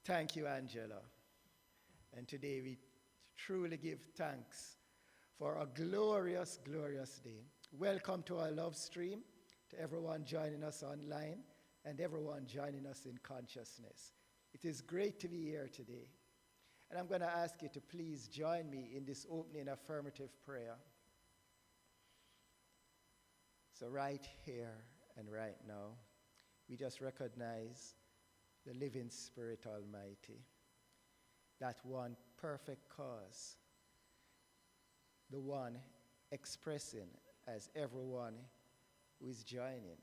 Thank you, Angela. And today we truly give thanks for a glorious, glorious day. Welcome to our love stream, to everyone joining us online and everyone joining us in consciousness. It is great to be here today. And I'm going to ask you to please join me in this opening affirmative prayer. So right here and right now, we just recognize the living Spirit Almighty, that one perfect cause, the one expressing as everyone who is joining.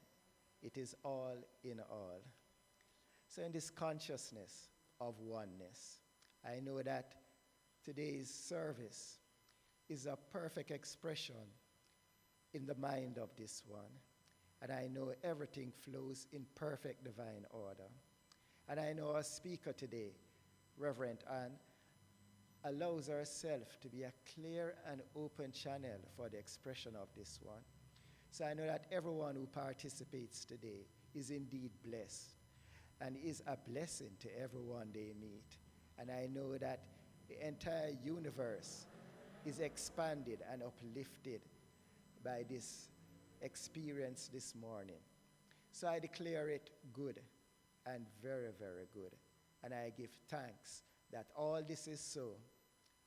It is all in all. So in this consciousness of oneness, I know that today's service is a perfect expression in the mind of this one. And I know everything flows in perfect divine order. And I know our speaker today, Rev Ann, allows herself to be a clear and open channel for the expression of this one. So I know that everyone who participates today is indeed blessed and is a blessing to everyone they meet. And I know that the entire universe is expanded and uplifted by this experience this morning. So I declare it good and very, very good. And I give thanks that all this is so,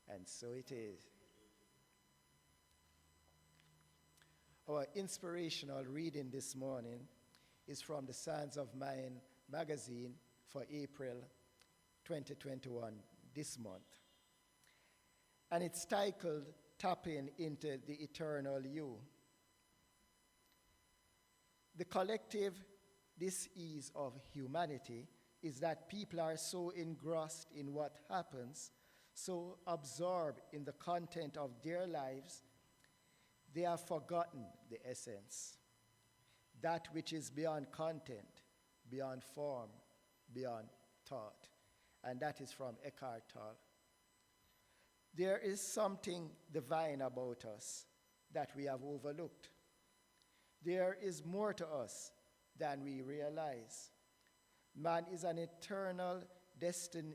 and so it is. Our inspirational reading this morning is from the Sands of Mind magazine for April 2021, this month. And it's titled, Tapping into the Eternal You. The collective dis-ease of humanity is that people are so engrossed in what happens, so absorbed in the content of their lives, they have forgotten the essence, that which is beyond content, beyond form, beyond thought. And that is from Eckhart Tolle. There is something divine about us that we have overlooked. There is more to us than we realize. Man is an eternal destiny,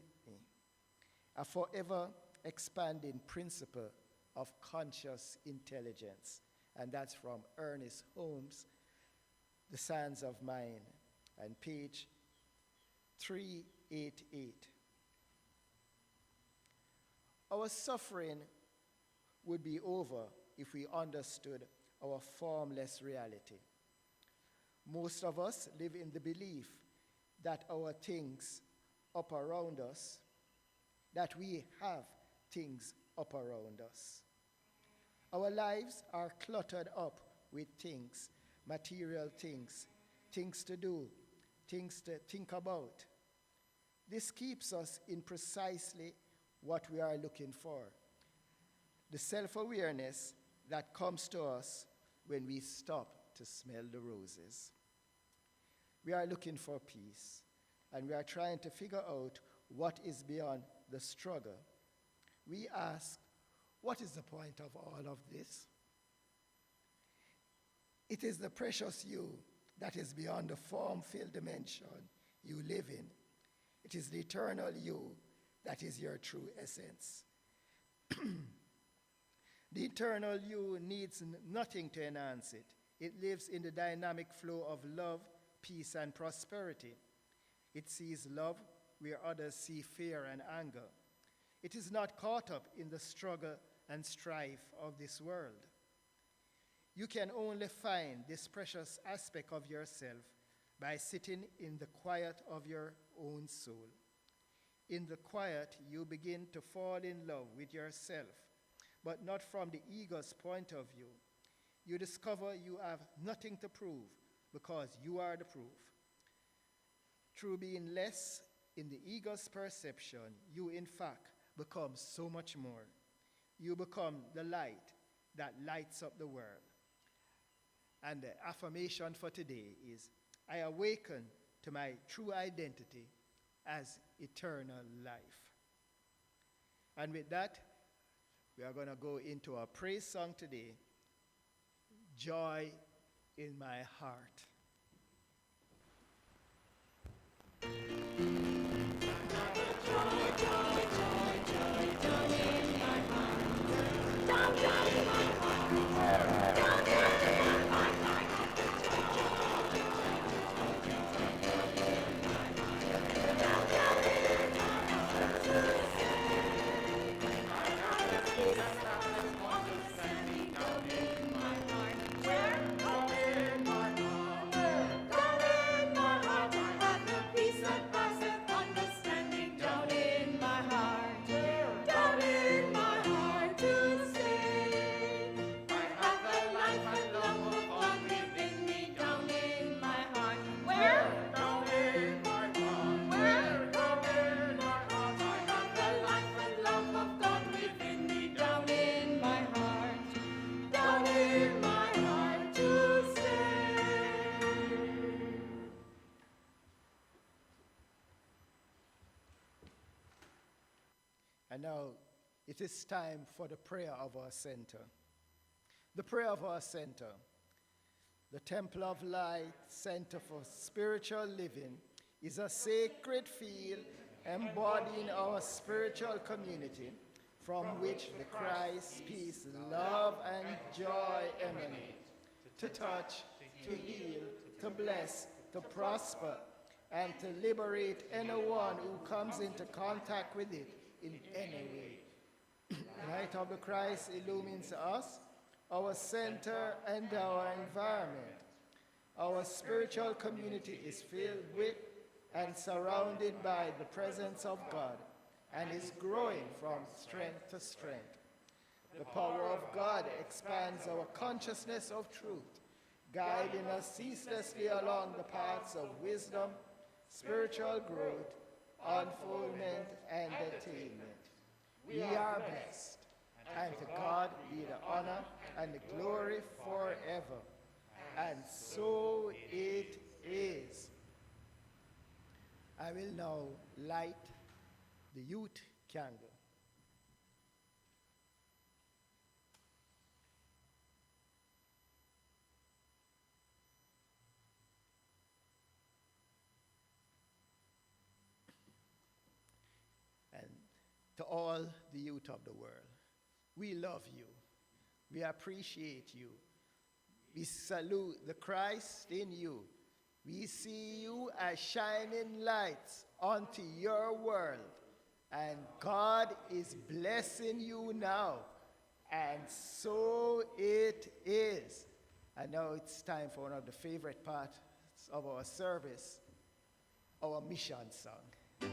a forever expanding principle of conscious intelligence. And that's from Ernest Holmes, The Sands of Mind, and page 388. Our suffering would be over if we understood our formless reality. Most of us live in the belief that our things up around us, that we have things up around us. Our lives are cluttered up with things, material things, things to do, things to think about. This keeps us in precisely what we are looking for. The self-awareness that comes to us when we stop to smell the roses. We are looking for peace, and we are trying to figure out what is beyond the struggle. We ask, what is the point of all of this? It is the precious you that is beyond the form-filled dimension you live in. It is the eternal you that is your true essence. The eternal you needs nothing to enhance it. It lives in the dynamic flow of love, peace, and prosperity. It sees love where others see fear and anger. It is not caught up in the struggle and strife of this world. You can only find this precious aspect of yourself by sitting in the quiet of your own soul. In the quiet, you begin to fall in love with yourself, but not from the ego's point of view. You discover you have nothing to prove because you are the proof. Through being less in the ego's perception, you in fact become so much more. You become the light that lights up the world. And the affirmation for today is, I awaken to my true identity as eternal life. And with that, we are going to go into our praise song today, Joy in My Heart. And now it is time for the prayer of our center. The prayer of our center, the Temple of Light Center for Spiritual Living, is a sacred field embodying our spiritual community from which the Christ, peace, love, and joy emanate, to touch, to heal, to bless, to prosper, and to liberate anyone who comes into contact with it in any way. The light of the Christ illumines us, our center, and our environment. Our spiritual community is filled with and surrounded by the presence of God and is growing from strength to strength. The power of God expands our consciousness of truth, guiding us ceaselessly along the paths of wisdom, spiritual growth, unfoldment, and attainment. We are blessed, and to God be the honor and the glory forever. And so it is. I will now light the youth candle. And to all the youth of the world, we love you. We appreciate you. We salute the Christ in you. We see you as shining lights unto your world. And God is blessing you now. And so it is. And now it's time for one of the favorite parts of our service, our mission song.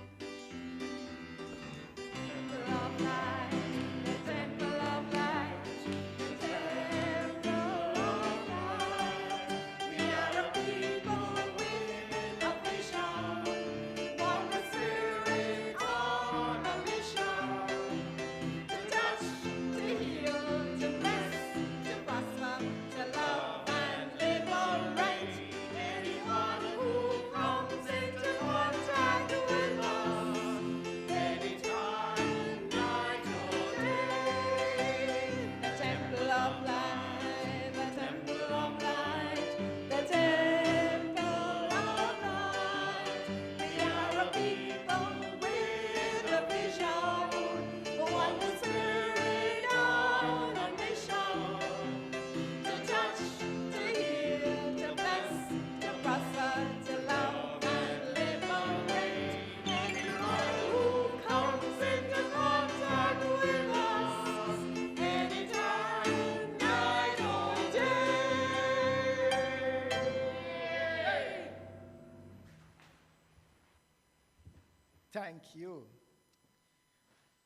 Thank you.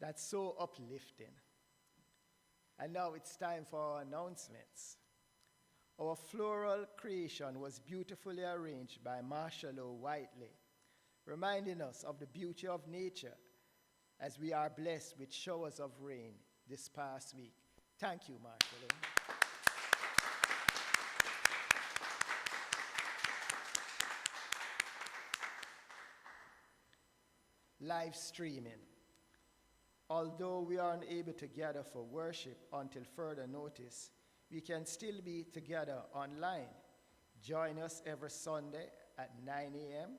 That's so uplifting. And now it's time for our announcements. Our floral creation was beautifully arranged by Marshall O. Whiteley, reminding us of the beauty of nature as we are blessed with showers of rain this past week. Thank you, Marshall O. Live streaming. Although we are unable to gather for worship until further notice, we can still be together online. Join us every Sunday at 9 a.m.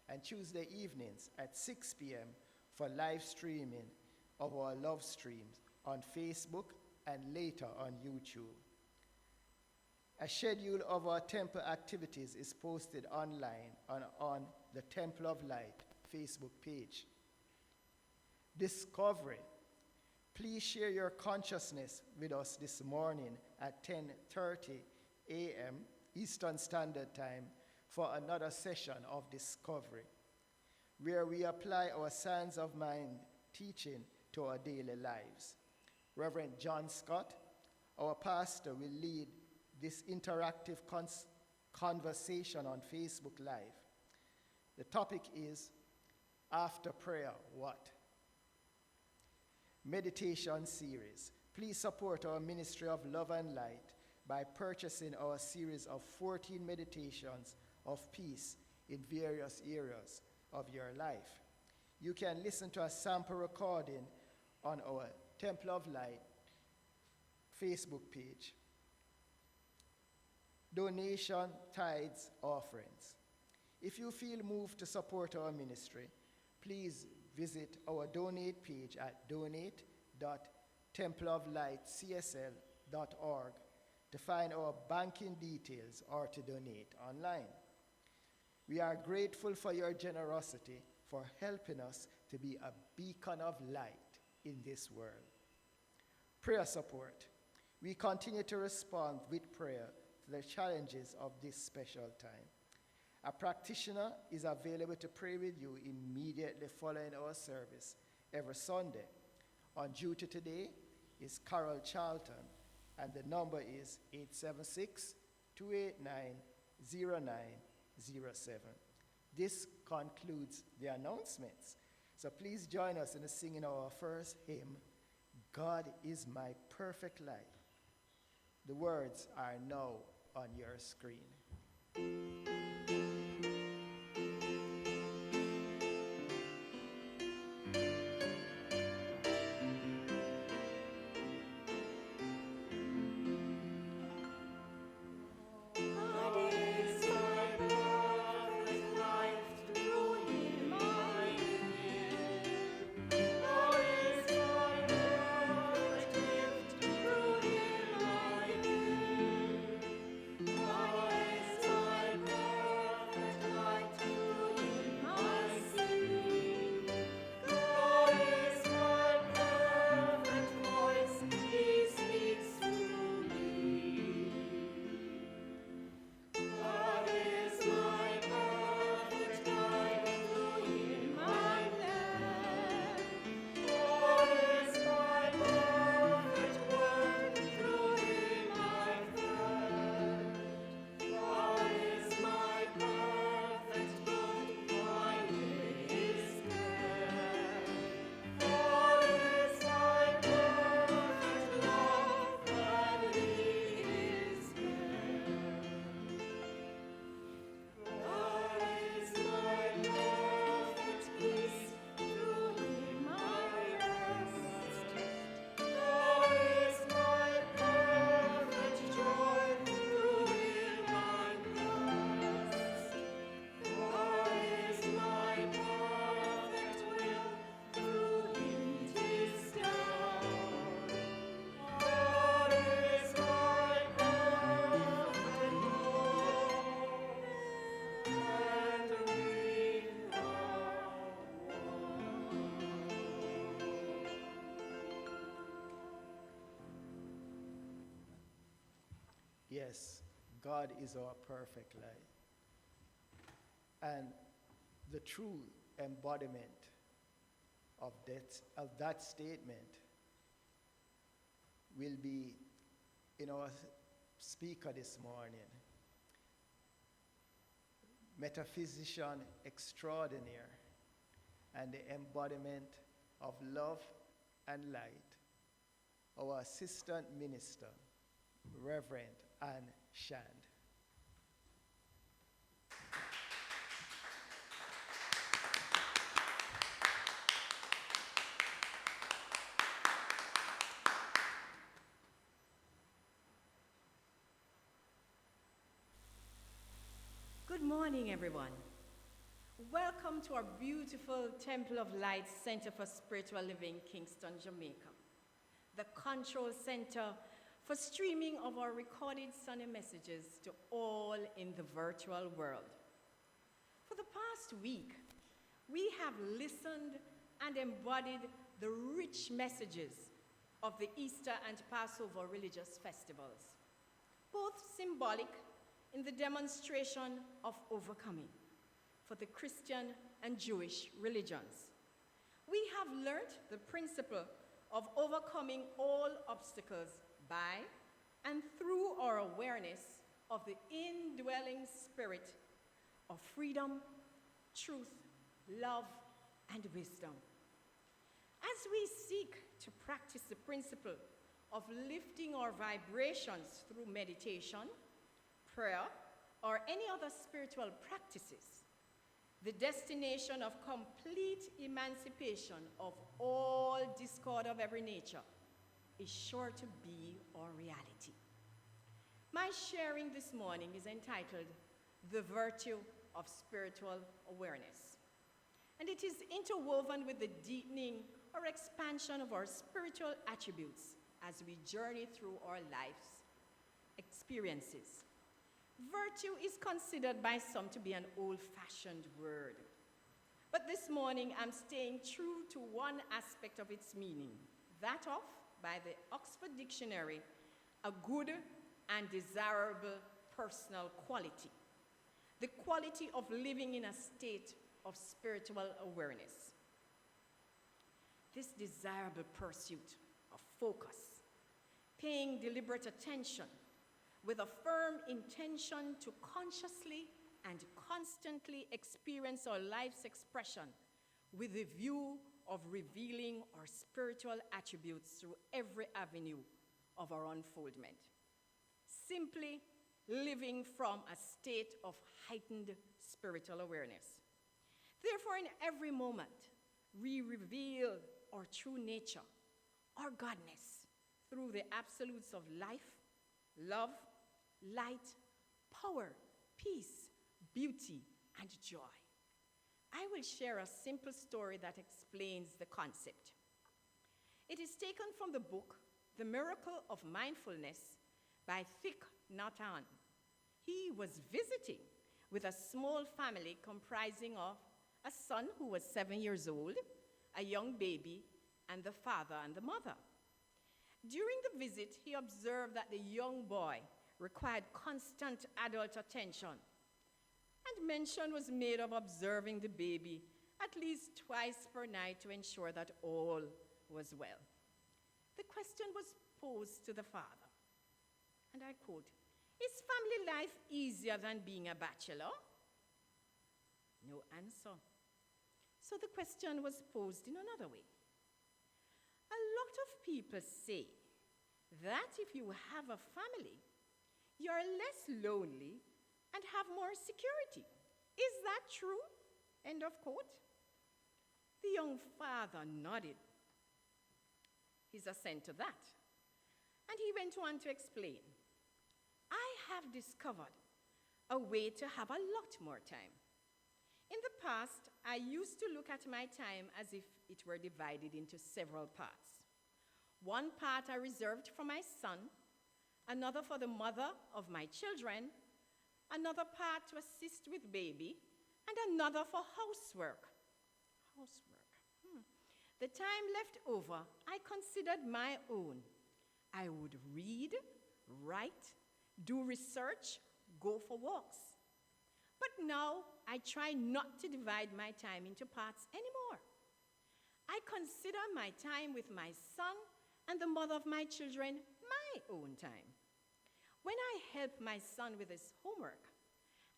and Tuesday evenings at 6 p.m. for live streaming of our love streams on Facebook and later on YouTube. A schedule of our temple activities is posted online on the Temple of Light Facebook page. Discovery. Please share your consciousness with us this morning at 10:30 a.m. Eastern Standard Time for another session of Discovery, where we apply our Science of Mind teaching to our daily lives. Reverend John Scott, our pastor, will lead this interactive conversation on Facebook Live. The topic is, After Prayer, What? Meditation series. Please support our ministry of love and light by purchasing our series of 14 meditations of peace in various areas of your life. You can listen to a sample recording on our Temple of Light Facebook page. Donation, tithes, offerings. If you feel moved to support our ministry, please visit our donate page at donate.templeoflightcsl.org to find our banking details or to donate online. We are grateful for your generosity for helping us to be a beacon of light in this world. Prayer support. We continue to respond with prayer to the challenges of this special time. A practitioner is available to pray with you immediately following our service every Sunday. On duty today is Carol Charlton, and the number is 876-289-0907. This concludes the announcements. So please join us in the singing of our first hymn, God is My Perfect Light. The words are now on your screen. Yes, God is our perfect light. And the true embodiment of that statement will be in our speaker this morning, metaphysician extraordinaire and the embodiment of love and light, our assistant minister, Rev Ann Shand. Good morning, everyone. Welcome to our beautiful Temple of Light Center for Spiritual Living, Kingston, Jamaica, the control center for streaming of our recorded Sunday messages to all in the virtual world. For the past week, we have listened and embodied the rich messages of the Easter and Passover religious festivals, both symbolic in the demonstration of overcoming for the Christian and Jewish religions. We have learned the principle of overcoming all obstacles by and through our awareness of the indwelling spirit of freedom, truth, love, and wisdom. As we seek to practice the principle of lifting our vibrations through meditation, prayer, or any other spiritual practices, the destination of complete emancipation of all discord of every nature, is sure to be our reality. My sharing this morning is entitled The Virtue of Spiritual Awareness, and it is interwoven with the deepening or expansion of our spiritual attributes as we journey through our life's experiences. Virtue is considered by some to be an old-fashioned word, but this morning I'm staying true to one aspect of its meaning, that of, by the Oxford Dictionary, a good and desirable personal quality, the quality of living in a state of spiritual awareness. This desirable pursuit of focus, paying deliberate attention with a firm intention to consciously and constantly experience our life's expression with the view of revealing our spiritual attributes through every avenue of our unfoldment. Simply living from a state of heightened spiritual awareness. Therefore, in every moment, we reveal our true nature, our godness, through the absolutes of life, love, light, power, peace, beauty, and joy. I will share a simple story that explains the concept. It is taken from the book, The Miracle of Mindfulness by Thich Nhat Hanh. He was visiting with a small family comprising of a son who was 7 years old, a young baby, and the father and the mother. During the visit, he observed that the young boy required constant adult attention, and mention was made of observing the baby at least twice per night to ensure that all was well. The question was posed to the father, and I quote, "Is family life easier than being a bachelor?" No answer. So the question was posed in another way. A lot of people say that if you have a family, you're less lonely and have more security. Is that true? End of quote. The young father nodded his assent to that, and he went on to explain, "I have discovered a way to have a lot more time. In the past, I used to look at my time as if it were divided into several parts. One part I reserved for my son, another for the mother of my children, another part to assist with baby, and another for housework." The time left over, I considered my own. I would read, write, do research, go for walks. But now I try not to divide my time into parts anymore. I consider my time with my son and the mother of my children my own time. When I help my son with his homework,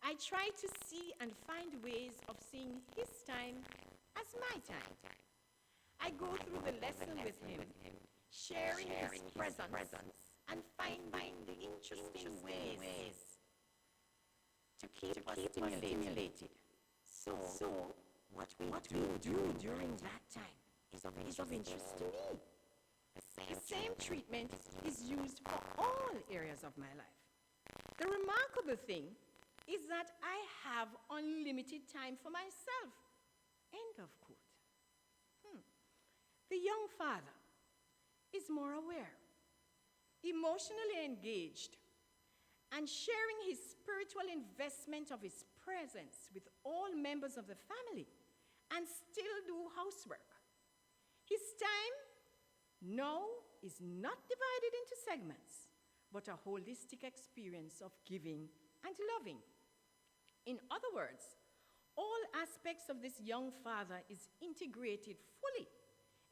I try to see and find ways of seeing his time as my time. I go through the lesson with him, sharing his presence and finding the interesting ways to keep us stimulated. So what we do during that time is of interest to me. The same treatment is used for all areas of my life. The remarkable thing is that I have unlimited time for myself. End of quote. The young father is more aware, emotionally engaged, and sharing his spiritual investment of his presence with all members of the family and still do housework. His time now is not divided into segments, but a holistic experience of giving and loving. In other words, all aspects of this young father is integrated fully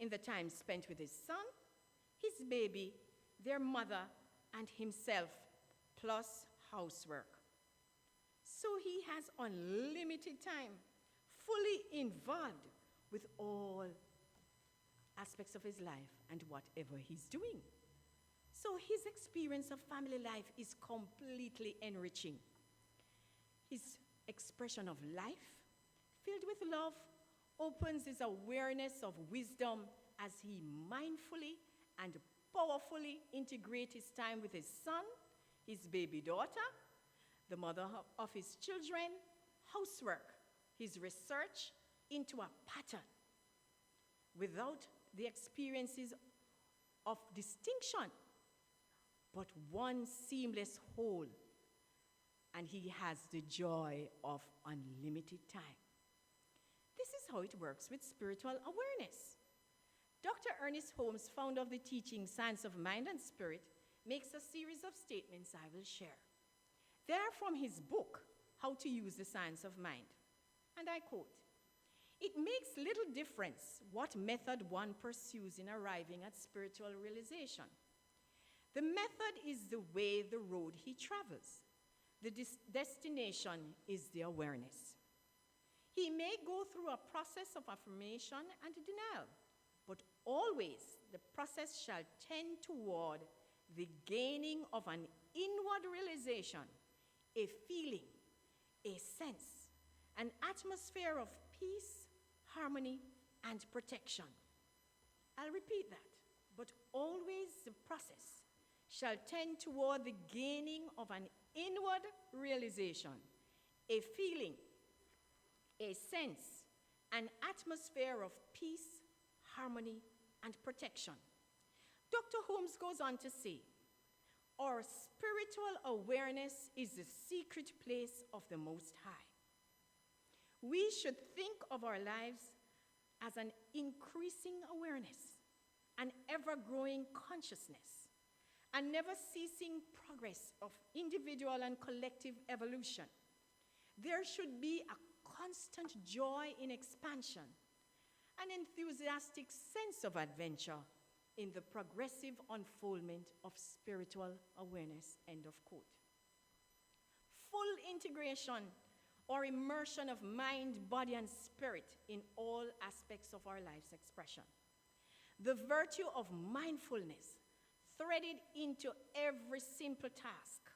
in the time spent with his son, his baby, their mother, and himself, plus housework. So he has unlimited time, fully involved with all aspects of his life and whatever he's doing. So his experience of family life is completely enriching. His expression of life, filled with love, opens his awareness of wisdom as he mindfully and powerfully integrates his time with his son, his baby daughter, the mother of his children, housework, his research into a pattern without the experiences of distinction, but one seamless whole, and he has the joy of unlimited time. This is how it works with spiritual awareness. Dr. Ernest Holmes, founder of the teaching Science of Mind and Spirit, makes a series of statements I will share. They are from his book, How to Use the Science of Mind. And I quote, "It makes little difference what method one pursues in arriving at spiritual realization. The method is the way, the road he travels. The destination is the awareness. He may go through a process of affirmation and denial, but always the process shall tend toward the gaining of an inward realization, a feeling, a sense, an atmosphere of peace, harmony, and protection." I'll repeat that. But always the process shall tend toward the gaining of an inward realization, a feeling, a sense, an atmosphere of peace, harmony, and protection. Dr. Holmes goes on to say, our spiritual awareness is the secret place of the Most High. We should think of our lives as an increasing awareness, an ever-growing consciousness, a never-ceasing progress of individual and collective evolution. There should be a constant joy in expansion, an enthusiastic sense of adventure in the progressive unfoldment of spiritual awareness, end of quote. Full integration or immersion of mind, body, and spirit in all aspects of our life's expression. The virtue of mindfulness, threaded into every simple task,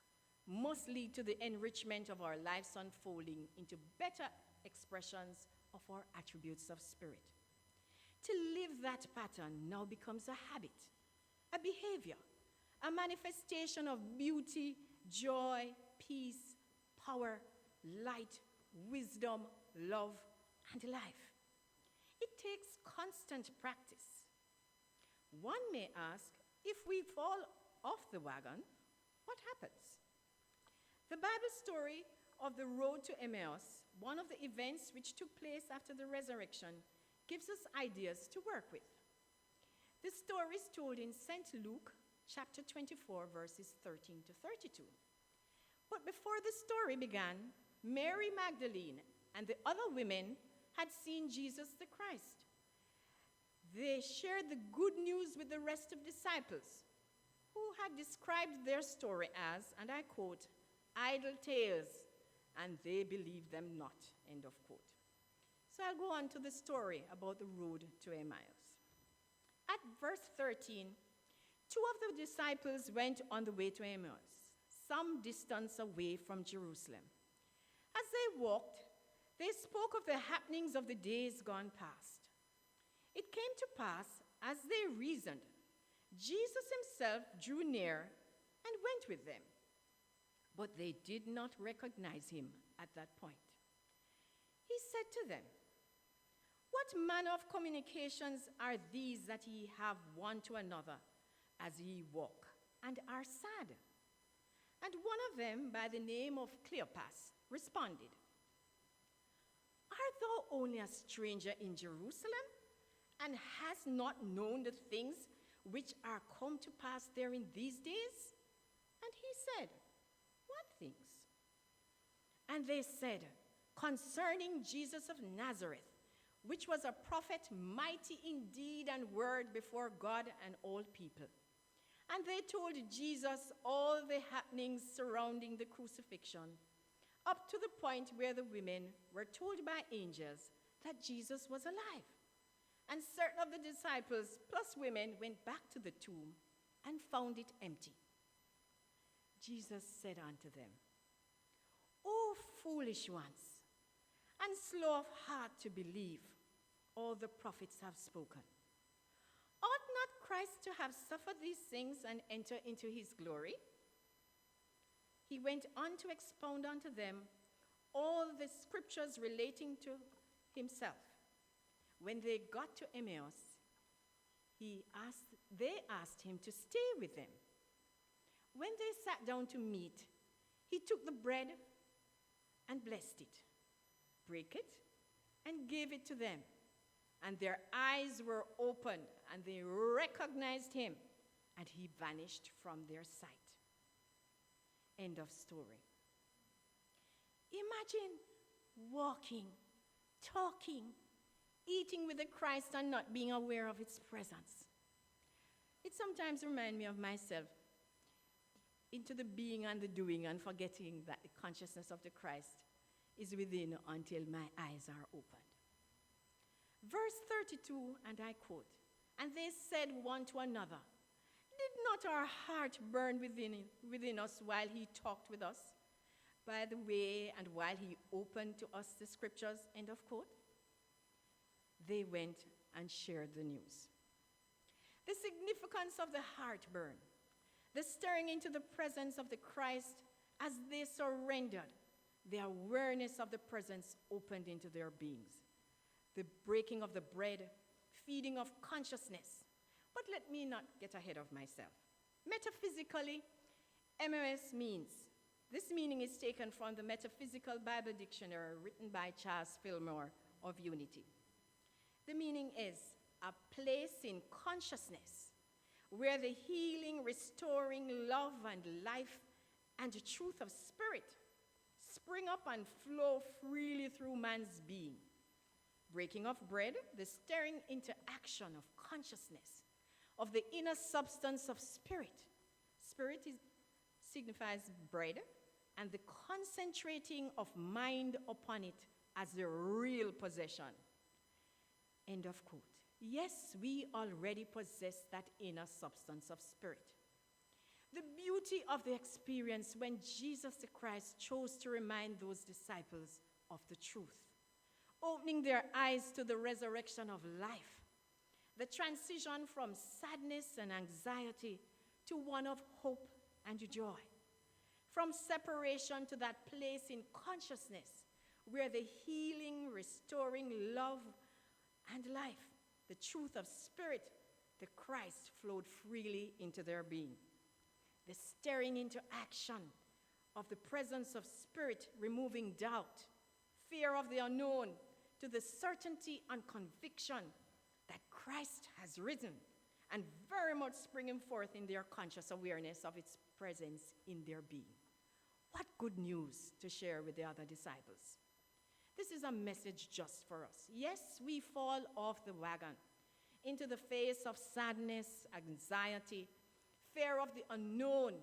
must lead to the enrichment of our lives unfolding into better expressions of our attributes of spirit. To live that pattern now becomes a habit, a behavior, a manifestation of beauty, joy, peace, power, light, wisdom, love, and life. It takes constant practice. One may ask, if we fall off the wagon, what happens? The Bible story of the road to Emmaus, one of the events which took place after the resurrection, gives us ideas to work with. The story is told in St. Luke chapter 24, verses 13 to 32. But before the story began, Mary Magdalene and the other women had seen Jesus the Christ. They shared the good news with the rest of disciples, who had described their story as, and I quote, idle tales, and they believed them not, end of quote. So I'll go on to the story about the road to Emmaus. At verse 13, two of the disciples went on the way to Emmaus, some distance away from Jerusalem. As they walked, they spoke of the happenings of the days gone past. It came to pass, as they reasoned, Jesus himself drew near and went with them. But they did not recognize him at that point. He said to them, "What manner of communications are these that ye have one to another as ye walk, and are sad?" And one of them, by the name of Cleopas, responded, "Art thou only a stranger in Jerusalem, and hast not known the things which are come to pass there in these days?" And he said, "What things?" And they said, "Concerning Jesus of Nazareth, which was a prophet, mighty in deed and word before God and all people." And they told Jesus all the happenings surrounding the crucifixion, up to the point where the women were told by angels that Jesus was alive. And certain of the disciples, plus women, went back to the tomb and found it empty. Jesus said unto them, "O foolish ones, and slow of heart to believe all the prophets have spoken. Ought not Christ to have suffered these things and enter into his glory? He went on to expound unto them all the scriptures relating to himself. When they got to Emmaus, they asked him to stay with them. When they sat down to meat, he took the bread and blessed it, broke it, and gave it to them. And their eyes were opened, and they recognized him, and he vanished from their sight. End of story. Imagine walking, talking, eating with the Christ and not being aware of its presence. It sometimes reminds me of myself, into the being and the doing and forgetting that the consciousness of the Christ is within until my eyes are opened. Verse 32, and I quote, "And they said one to another, did not our heart burn within us while he talked with us by the way and while he opened to us the scriptures?" End of quote. They went and shared the news. The significance of the heartburn, the stirring into the presence of the Christ as they surrendered, the awareness of the presence opened into their beings. The breaking of the bread, feeding of consciousness. But let me not get ahead of myself. Metaphysically, MOS means, this meaning is taken from the Metaphysical Bible Dictionary written by Charles Fillmore of Unity. The meaning is a place in consciousness where the healing, restoring love and life and the truth of spirit spring up and flow freely through man's being. Breaking of bread, the stirring into action of consciousness, of the inner substance of spirit. Spirit signifies bread, and the concentrating of mind upon it as the real possession. End of quote. Yes, we already possess that inner substance of spirit. The beauty of the experience when Jesus the Christ chose to remind those disciples of the truth, opening their eyes to the resurrection of life, the transition from sadness and anxiety to one of hope and joy, from separation to that place in consciousness where the healing, restoring love and life, the truth of spirit, the Christ flowed freely into their being. The stirring into action of the presence of spirit, removing doubt, fear of the unknown, to the certainty and conviction that Christ has risen, and very much springing forth in their conscious awareness of its presence in their being. What good news to share with the other disciples. This is a message just for us. Yes, we fall off the wagon into the face of sadness, anxiety, fear of the unknown,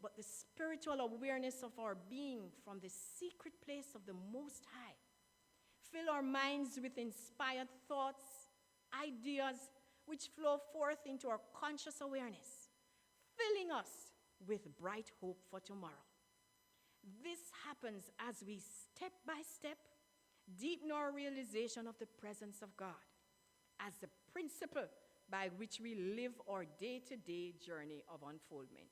but the spiritual awareness of our being from the secret place of the Most High. Fill our minds with inspired thoughts, ideas, which flow forth into our conscious awareness, filling us with bright hope for tomorrow. This happens as we step by step deepen our realization of the presence of God as the principle by which we live our day-to-day journey of unfoldment.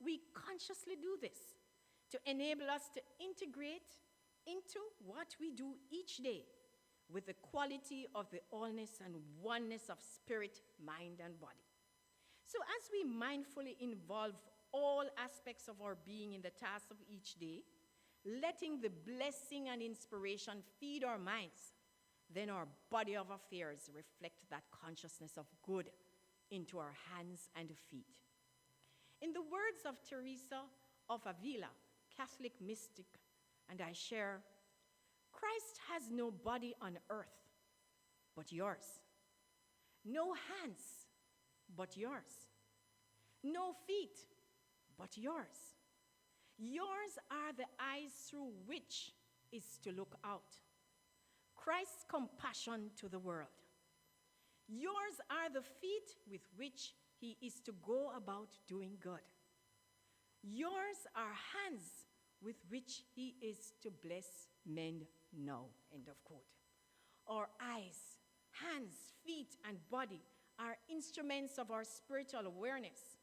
We consciously do this to enable us to integrate into what we do each day with the quality of the allness and oneness of spirit, mind, and body. So as we mindfully involve all aspects of our being in the tasks of each day, letting the blessing and inspiration feed our minds, then our body of affairs reflect that consciousness of good into our hands and feet. In the words of Teresa of Avila, Catholic mystic, and I share, Christ has no body on earth but yours, no hands but yours, no feet but yours. Yours are the eyes through which is to look out. Christ's compassion to the world. Yours are the feet with which he is to go about doing good. Yours are hands with which he is to bless men now, end of quote. Our eyes, hands, feet, and body are instruments of our spiritual awareness.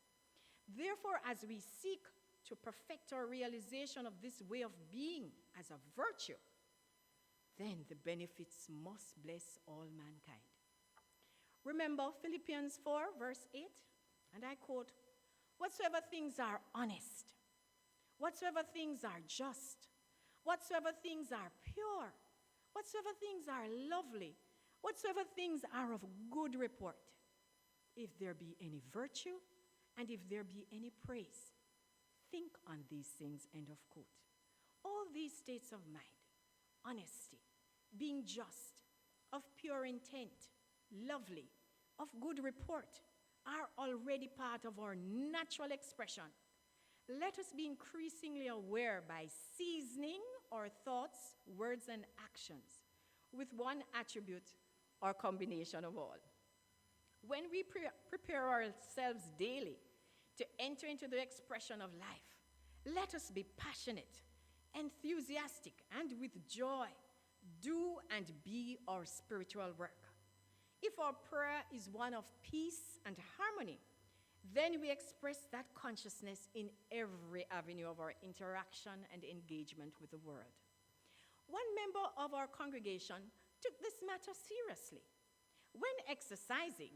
Therefore, as we seek to perfect our realization of this way of being as a virtue, then the benefits must bless all mankind. Remember Philippians 4, verse 8? And I quote, "Whatsoever things are honest, whatsoever things are just, whatsoever things are pure, whatsoever things are lovely, whatsoever things are of good report, if there be any virtue, and if there be any praise, think on these things," end of quote. All these states of mind, honesty, being just, of pure intent, lovely, of good report, are already part of our natural expression. Let us be increasingly aware by seasoning our thoughts, words, and actions with one attribute or combination of all. When we prepare ourselves daily to enter into the expression of life, let us be passionate, enthusiastic, and with joy do and be our spiritual work. If our prayer is one of peace and harmony, then we express that consciousness in every avenue of our interaction and engagement with the world. One member of our congregation took this matter seriously. When exercising,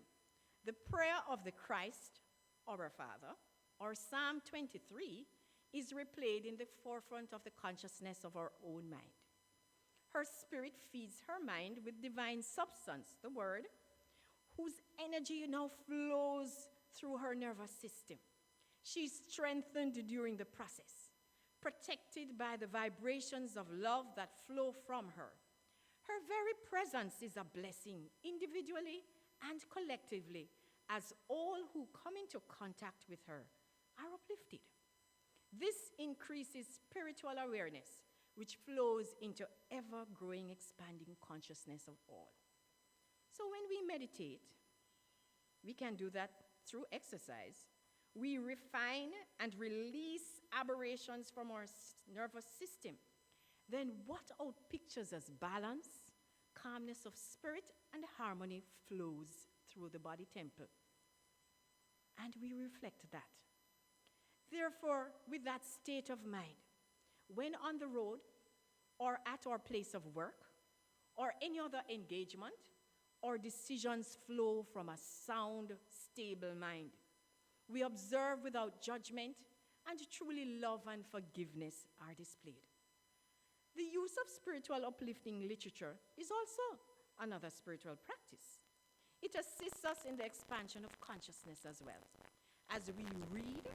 the prayer of the Christ, our Father, or Psalm 23, is replayed in the forefront of the consciousness of our own mind. Her spirit feeds her mind with divine substance, the Word, whose energy now flows through her nervous system. She's strengthened during the process, protected by the vibrations of love that flow from her. Her very presence is a blessing, individually and collectively, as all who come into contact with her are uplifted. This increases spiritual awareness, which flows into ever-growing, expanding consciousness of all. So when we meditate, we can do that through exercise. We refine and release aberrations from our nervous system. Then what outpictures as balance, calmness of spirit, and harmony flows through the body temple. And we reflect that. Therefore, with that state of mind, when on the road or at our place of work or any other engagement, our decisions flow from a sound, stable mind. We observe without judgment, and truly love and forgiveness are displayed. The use of spiritual uplifting literature is also another spiritual practice. It assists us in the expansion of consciousness as well. As we read,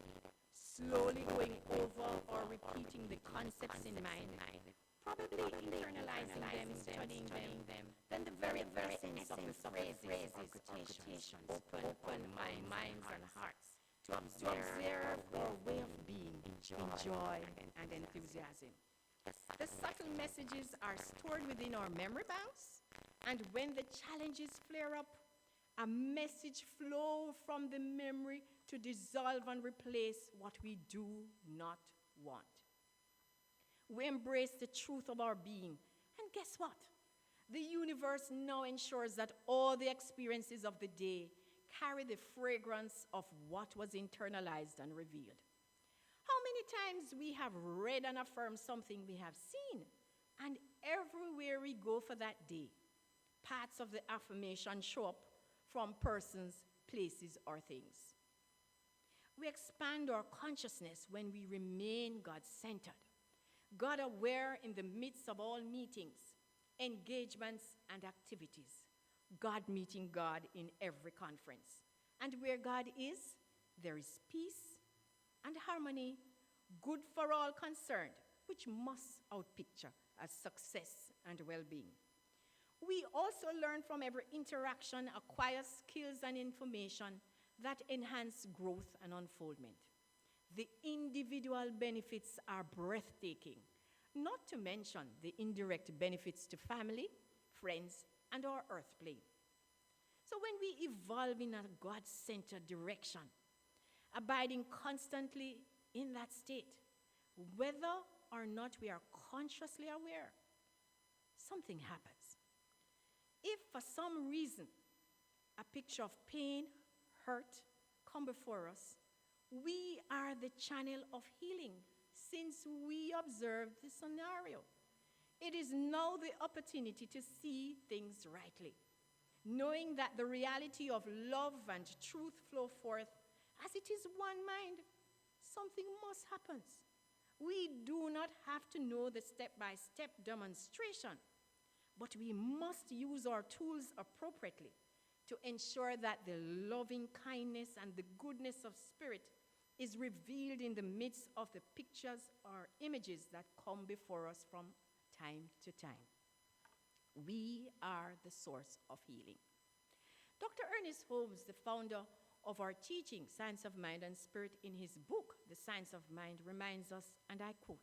slowly going over or repeating the concepts in mind, probably internalizing them, studying them, then the very essence of the phrases or quotations open minds and hearts to observe our way of being in joy and enthusiasm. The subtle messages are stored within our memory banks, and when the challenges flare up, a message flows from the memory to dissolve and replace what we do not want. We embrace the truth of our being, and guess what? The universe now ensures that all the experiences of the day carry the fragrance of what was internalized and revealed. How many times we have read and affirmed something we have seen, and everywhere we go for that day, parts of the affirmation show up from persons, places, or things. We expand our consciousness when we remain God-centered, God-aware in the midst of all meetings, engagements, and activities. God meeting God in every conference. And where God is, there is peace and harmony, good for all concerned, which must outpicture as success and well-being. We also learn from every interaction, acquire skills and information that enhance growth and unfoldment. The individual benefits are breathtaking, not to mention the indirect benefits to family, friends, and our earth plane. So when we evolve in a God-centered direction, abiding constantly in that state, whether or not we are consciously aware, something happens. If for some reason a picture of pain, hurt, come before us, we are the channel of healing since we observe the scenario. It is now the opportunity to see things rightly, knowing that the reality of love and truth flow forth as it is one mind. Something must happen. We do not have to know the step-by-step demonstration, but we must use our tools appropriately to ensure that the loving kindness and the goodness of spirit is revealed in the midst of the pictures or images that come before us from time to time. We are the source of healing. Dr. Ernest Holmes, the founder of our teaching, Science of Mind and Spirit, in his book, The Science of Mind, reminds us, and I quote,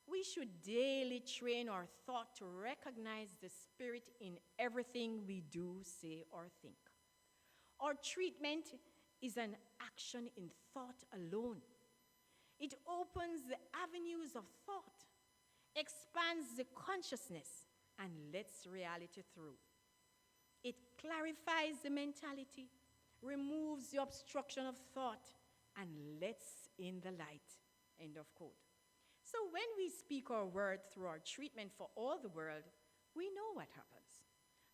"We should daily train our thought to recognize the spirit in everything we do, say, or think. Our treatment is an action in thought alone. It opens the avenues of thought, expands the consciousness, and lets reality through. It clarifies the mentality, removes the obstruction of thought, and lets in the light." End of quote. So when we speak our word through our treatment for all the world, we know what happens.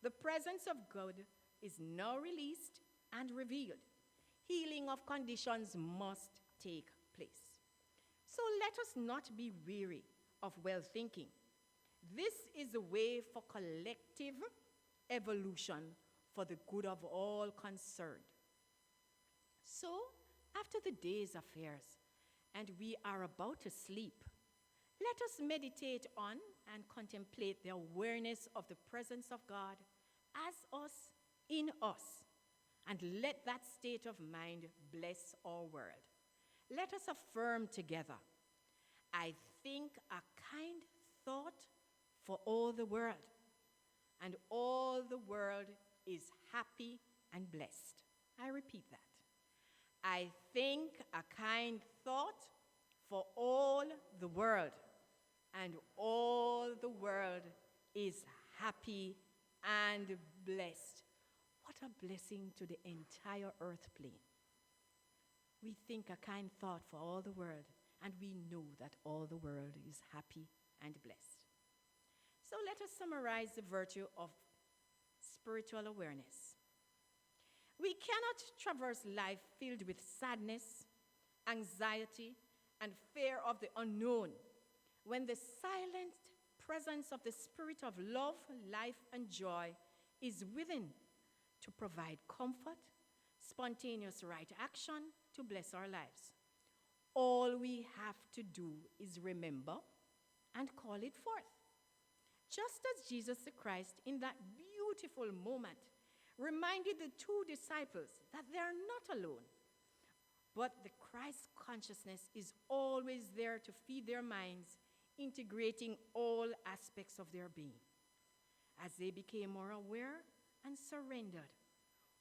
The presence of God is now released and revealed. Healing of conditions must take place. So let us not be weary of well-thinking. This is a way for collective evolution for the good of all concerned. So, after the day's affairs, and we are about to sleep, let us meditate on and contemplate the awareness of the presence of God as us, in us, and let that state of mind bless our world. Let us affirm together, "I think a kind thought for all the world, and all the world is happy and blessed." I repeat that. I think a kind thought for all the world, and all the world is happy and blessed. What a blessing to the entire earth plane. We think a kind thought for all the world, and we know that all the world is happy and blessed. So let us summarize the virtue of spiritual awareness. We cannot traverse life filled with sadness, anxiety, and fear of the unknown when the silent presence of the spirit of love, life, and joy is within to provide comfort, spontaneous right action to bless our lives. All we have to do is remember and call it forth. Just as Jesus the Christ, in that beautiful moment, reminded the two disciples that they are not alone, but the Christ consciousness is always there to feed their minds, integrating all aspects of their being. As they became more aware and surrendered,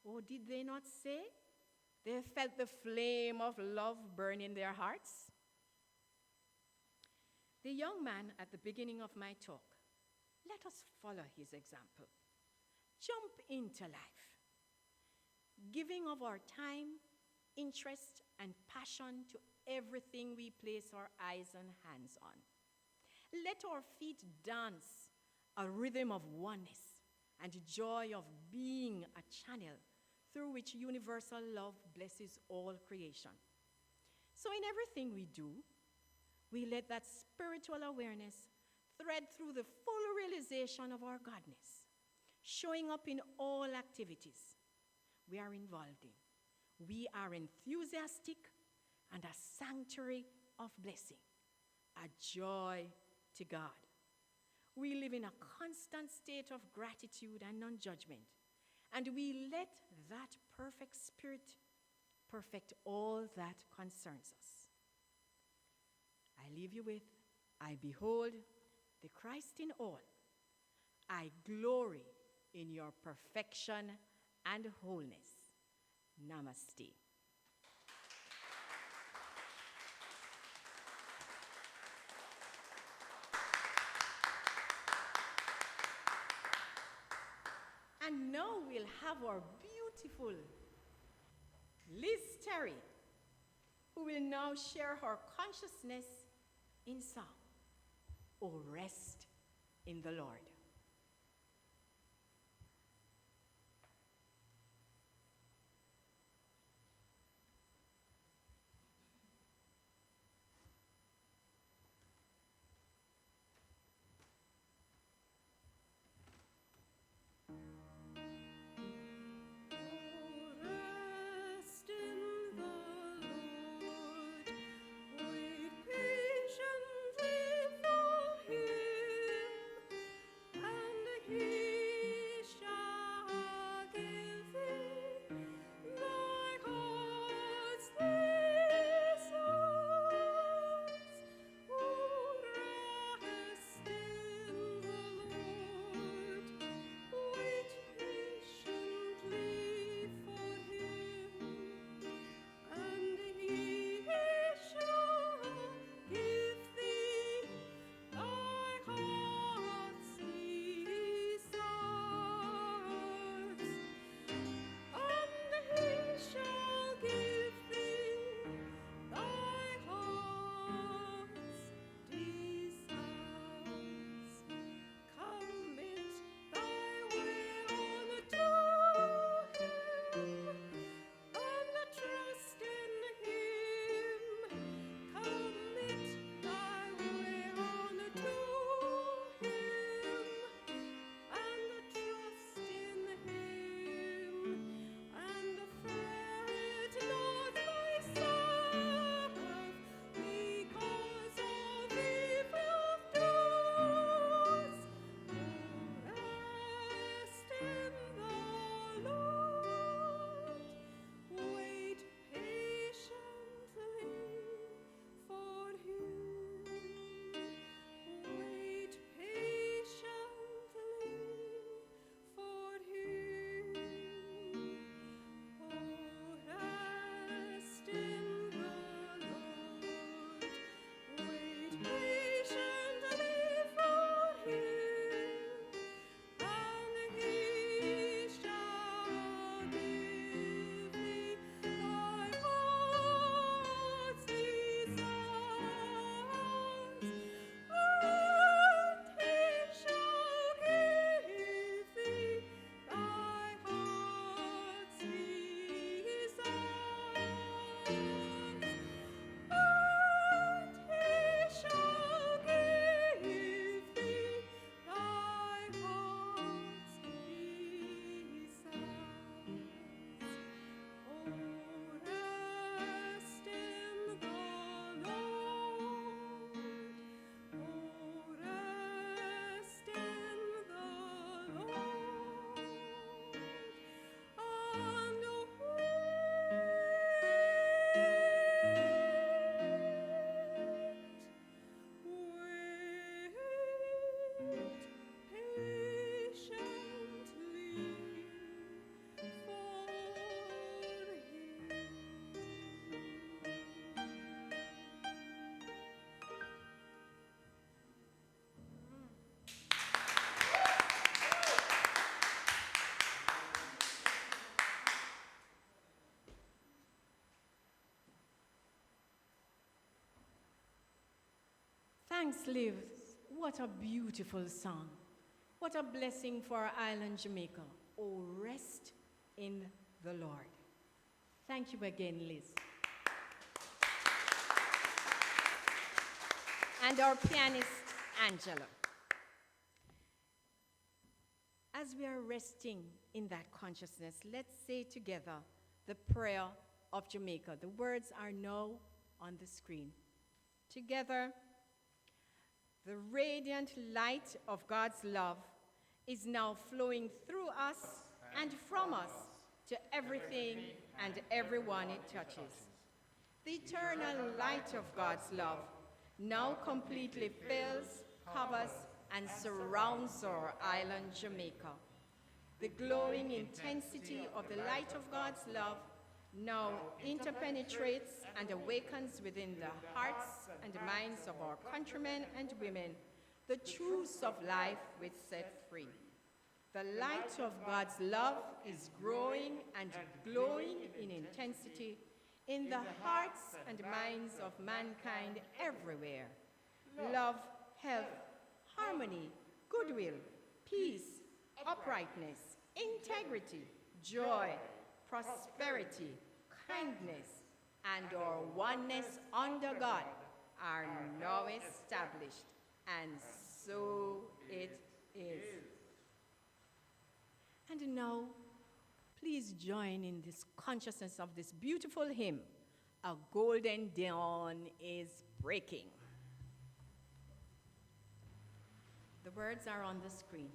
oh, did they not say they felt the flame of love burn in their hearts? The young man at the beginning of my talk, let us follow his example. Jump into life, giving of our time, interest, and passion to everything we place our eyes and hands on. Let our feet dance a rhythm of oneness and joy of being a channel through which universal love blesses all creation. So in everything we do, we let that spiritual awareness thread through the full realization of our godness, showing up in all activities we are involved in. We are enthusiastic and a sanctuary of blessing, a joy to God. We live in a constant state of gratitude and non-judgment, and we let that perfect spirit perfect all that concerns us. I leave you with, I behold the Christ in all. I glory in your perfection and wholeness. Namaste. And now we'll have our beautiful Liz Terry, who will now share her consciousness in song, "O Rest in the Lord." Thanks, Liv. What a beautiful song. What a blessing for our island, Jamaica. Oh, rest in the Lord. Thank you again, Liz. And our pianist, Angela. As we are resting in that consciousness, let's say together the prayer of Jamaica. The words are now on the screen. Together, the radiant light of God's love is now flowing through us and from us to everything and everyone it touches. The eternal light of God's love now completely fills, covers, and surrounds our island, Jamaica. The glowing intensity of the light of God's love now interpenetrates and awakens within the hearts and minds of our countrymen and women the truths of life which set free. The light of God's love is growing and glowing in intensity in the hearts and minds of mankind everywhere. Love, health, harmony, goodwill, peace, uprightness, integrity, joy, prosperity, kindness, and our oneness under God are now established, and so it is. And now, please join in this consciousness of this beautiful hymn, A Golden Dawn is Breaking. The words are on the screen.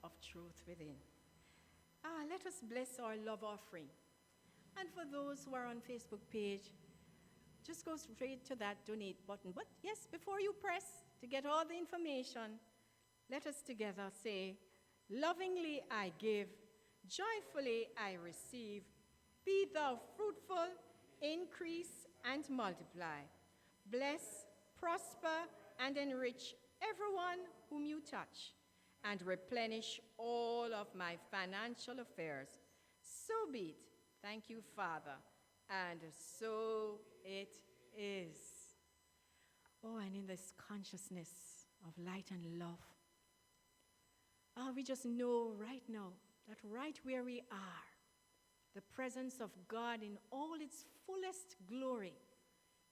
Of truth within. Let us bless our love offering. And for those who are on Facebook page, just go straight to that donate button. But yes, before you press to get all the information, let us together say, lovingly I give, joyfully I receive. Be thou fruitful, increase and multiply. Bless, prosper, and enrich everyone whom you touch, and replenish all of my financial affairs. So be it. Thank you, Father. And so it is. Oh, and in this consciousness of light and love, we just know right now that right where we are, the presence of God in all its fullest glory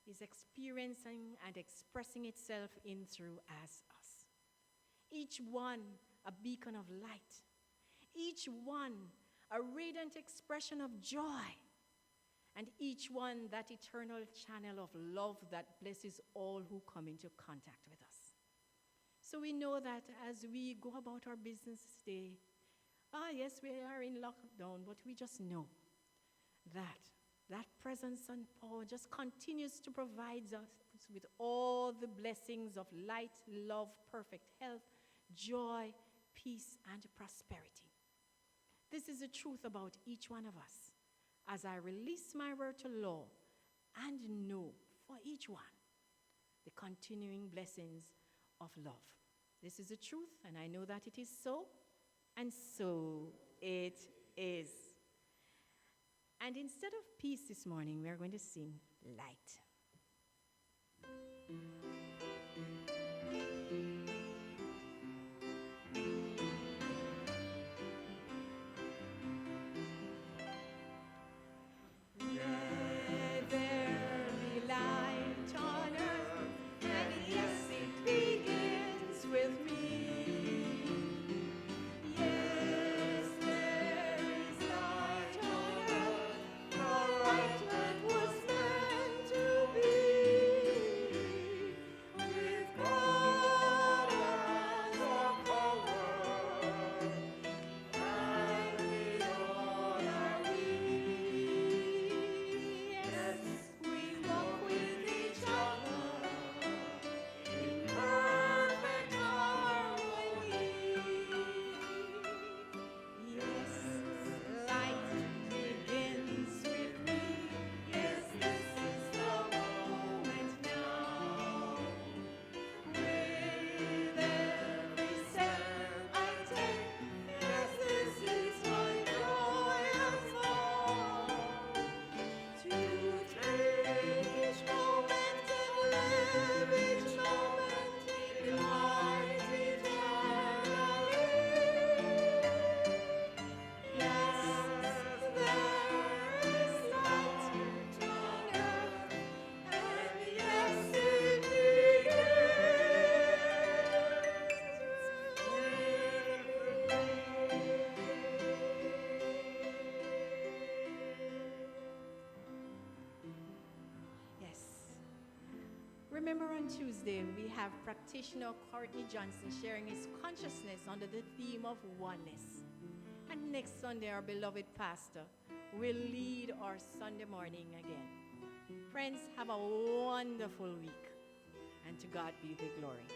is experiencing and expressing itself in through as us. Each one a beacon of light, each one a radiant expression of joy, and each one that eternal channel of love that blesses all who come into contact with us. So we know that as we go about our business today, yes, we are in lockdown, but we just know that presence and power just continues to provide us with all the blessings of light, love, perfect health, joy, peace, and prosperity. This is the truth about each one of us as I release my word to law and know for each one the continuing blessings of love. This is the truth, and I know that it is so, and so it is. And instead of peace this morning, we are going to sing light. Let there be light on earth, and yes, it begins with me. Yes, there is light on earth, for right that was meant to be. With God as our power, and we all are we. Yes, we walk with each other in perfect harmony. Yes, light begins with me. Yes, this is the moment now. With every step I take, yes, this is my joyous vow. To take each moment and live each moment in light eternally. Yes, there is light on earth, and yes, it begins with me. Yes. Remember on Tuesday, we have practitioner Courtney Johnson sharing his consciousness under the theme of oneness. And next Sunday, our beloved pastor will lead our Sunday morning again. Friends, have a wonderful week, and to God be the glory.